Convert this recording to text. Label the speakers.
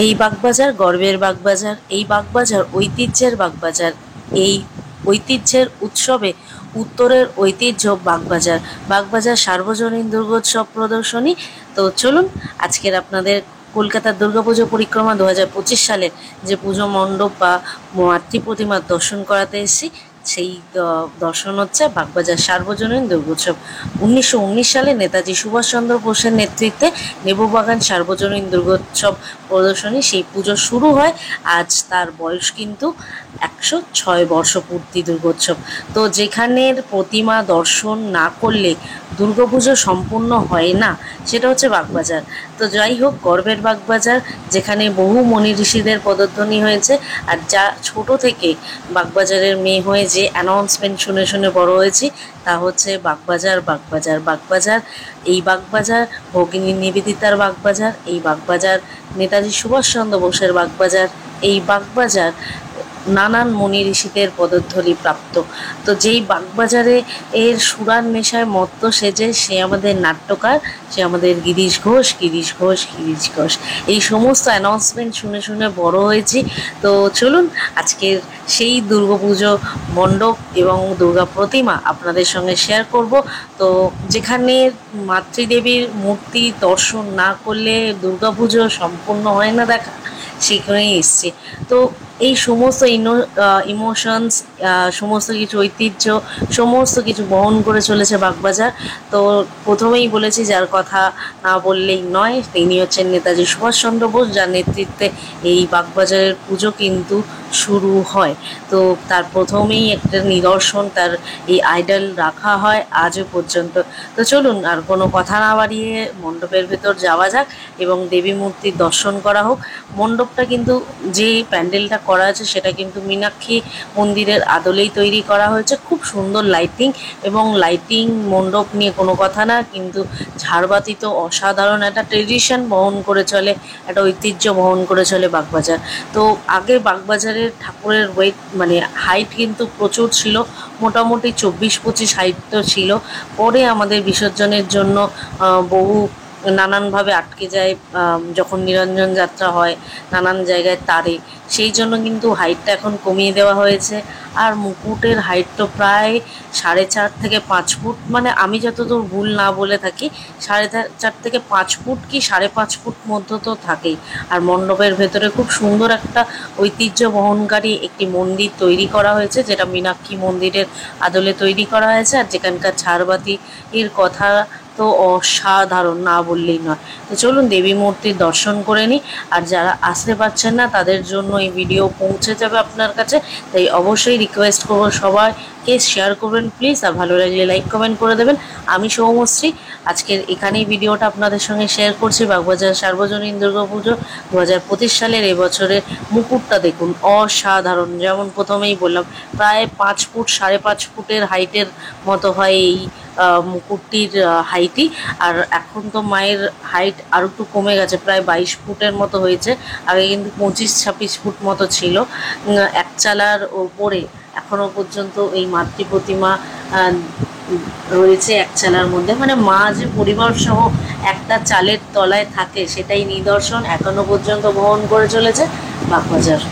Speaker 1: এই বাগবাজার গর্বের বাগবাজার, এই বাগবাজার ঐতিহ্যের বাগবাজার। এই ঐতিহ্যের উৎসবে উত্তরের ঐতিহ্য বাগবাজার। বাগবাজার সার্বজনীন দুর্গোৎসব প্রদর্শনী। তো চলুন আজকের আপনাদের কলকাতার দুর্গাপুজো পরিক্রমা 2025 সালের যে পুজো মণ্ডপ বা মাতৃ প্রতিমার দর্শন করাতে এসেছি, সেই দর্শন হচ্ছে বাগবাজার সার্বজনীন দুর্গোৎসব। 1919 সালে নেতাজি সুভাষচন্দ্র বোসের নেতৃত্বে নেবুবাগান সার্বজনীন দুর্গোৎসব প্রদর্শনী, সেই পুজো শুরু হয়। আজ তার বয়স কিন্তু 106 বর্ষপূর্তি দুর্গোৎসব। তো যেখানের প্রতিমা দর্শন না করলে দুর্গাপুজো সম্পূর্ণ হয় না, সেটা হচ্ছে বাগবাজার। তো যাই হোক, গর্বের বাগবাজার, যেখানে বহু মনি ঋষিদের পদধ্বনি হয়েছে। আর যা ছোট থেকে বাগবাজারের মেয়ে হয়ে যে অ্যানাউন্সমেন্ট শুনে শুনে বড় হয়েছি, তা হচ্ছে বাগবাজার বাগবাজার বাগবাজার। এই বাগবাজার ভগিনী নিবেদিতার বাগবাজার, এই বাগবাজার নেতাজি সুভাষচন্দ্র বোসের বাগবাজার, এই বাগবাজার নানান মুনি ঋষিদের পদধূলি প্রাপ্ত। তো যেই বাগবাজারে এর সুরার নেশায় মত্ত সেজে, সে আমাদের নাট্যকার, সে আমাদের গিরিশ ঘোষ, গিরিশ ঘোষ, গিরিশ ঘোষ। এই সমস্ত অ্যানাউন্সমেন্ট শুনে শুনে বড় হয়েছি। তো চলুন আজকের সেই দুর্গাপুজো মণ্ডপ এবং দুর্গা প্রতিমা আপনাদের সঙ্গে শেয়ার করব। তো যেখানে মাতৃদেবীর মূর্তি দর্শন না করলে দুর্গাপুজো সম্পূর্ণ হয় না দেখা, সেখানেই এসছে। তো এই সমস্ত ইমোশনস, সমস্ত কিছু ঐতিহ্য, সমস্ত কিছু বহন করে চলেছে বাগবাজার। তো প্রথমেই বলেছি, যার কথা না বললেই নয়, তিনি হচ্ছেন নেতাজি সুভাষচন্দ্র বোস, যার নেতৃত্বে এই বাগবাজারের পুজো কিন্তু শুরু হয়। তো তার প্রথমেই একটা নিদর্শন, তার এই আইডল রাখা হয় আজও পর্যন্ত। তো চলুন আর কোনো কথা না বাড়িয়ে মণ্ডপের ভেতর যাওয়া যাক এবং দেবী মূর্তির দর্শন করা হোক। মণ্ডপটা কিন্তু, যে প্যান্ডেলটা করা আছে, সেটা কিন্তু মীনাক্ষী মন্দিরের আদলেই তৈরি করা হয়েছে। খুব সুন্দর লাইটিং, এবং লাইটিং মণ্ডপ নিয়ে কোনো কথা না, কিন্তু ঝাড়বাতি তো অসাধারণ। একটা ট্রেডিশন বহন করে চলে, একটা ঐতিহ্য বহন করে চলে বাগবাজার। তো আগে বাগবাজারের ঠাকুরের ওয়েট, মানে হাইট কিন্তু প্রচুর ছিল, মোটামুটি 24-25 হাইট তো ছিল। পরে আমাদের বিসর্জনের জন্য বহু নানানভাবে আটকে যায়, যখন নিরঞ্জন যাত্রা হয় নানান জায়গায় তারে, সেই জন্য কিন্তু হাইটটা এখন কমিয়ে দেওয়া হয়েছে। আর মুকুটের হাইট তো প্রায় 4.5 থেকে 5 ফুট, মানে আমি যতদূর ভুল না বলে থাকি, 4.5 থেকে 5 ফুট কি 5.5 ফুট মধ্যে তো থাকেই। আর মণ্ডপের ভেতরে খুব সুন্দর একটা ঐতিহ্য বহনকারী একটি মন্দির তৈরি করা হয়েছে, যেটা মীনাক্ষী মন্দিরের আদলে তৈরি করা হয়েছে। আর যেখানকার ঝাড়বাতি এর কথা তো অসাধারণ, না বললেই নয়। তো চলুন দেবী মূর্তির দর্শন করে নিই। আর যারা আসতে পারছেন না, তাদের জন্য এই ভিডিও পৌঁছে যাবে আপনার কাছে, তাই অবশ্যই রিকোয়েস্ট করবো সবাইকে শেয়ার করবেন প্লিজ, আর ভালো লাগলে লাইক কমেন্ট করে দেবেন। আমি সৌমশ্রী, আজকের এখানেই ভিডিওটা আপনাদের সঙ্গে শেয়ার করছি। বাগবাজার সার্বজনীন দুর্গাপুজো 2025 সালের এবছরের মুকুটটা দেখুন, অসাধারণ। যেমন প্রথমেই বললাম, প্রায় 5 ফুট 5.5 ফুটের হাইটের মতো হয় এই মুকুটটির হাইটই। আর এখন তো মায়ের হাইট আরও একটু কমে গেছে, প্রায় 22 ফুটের মতো হয়েছে। আগে কিন্তু 25-26 ফুট মতো ছিল। এক চালার ওপরে এখনও পর্যন্ত এই মাতৃ প্রতিমা রয়েছে এক চালার মধ্যে, মানে মা যে পরিবার সহ একটা চালের তলায় থাকে, সেটাই নিদর্শন এখনো পর্যন্ত বহন করে চলেছে বাগবাজার।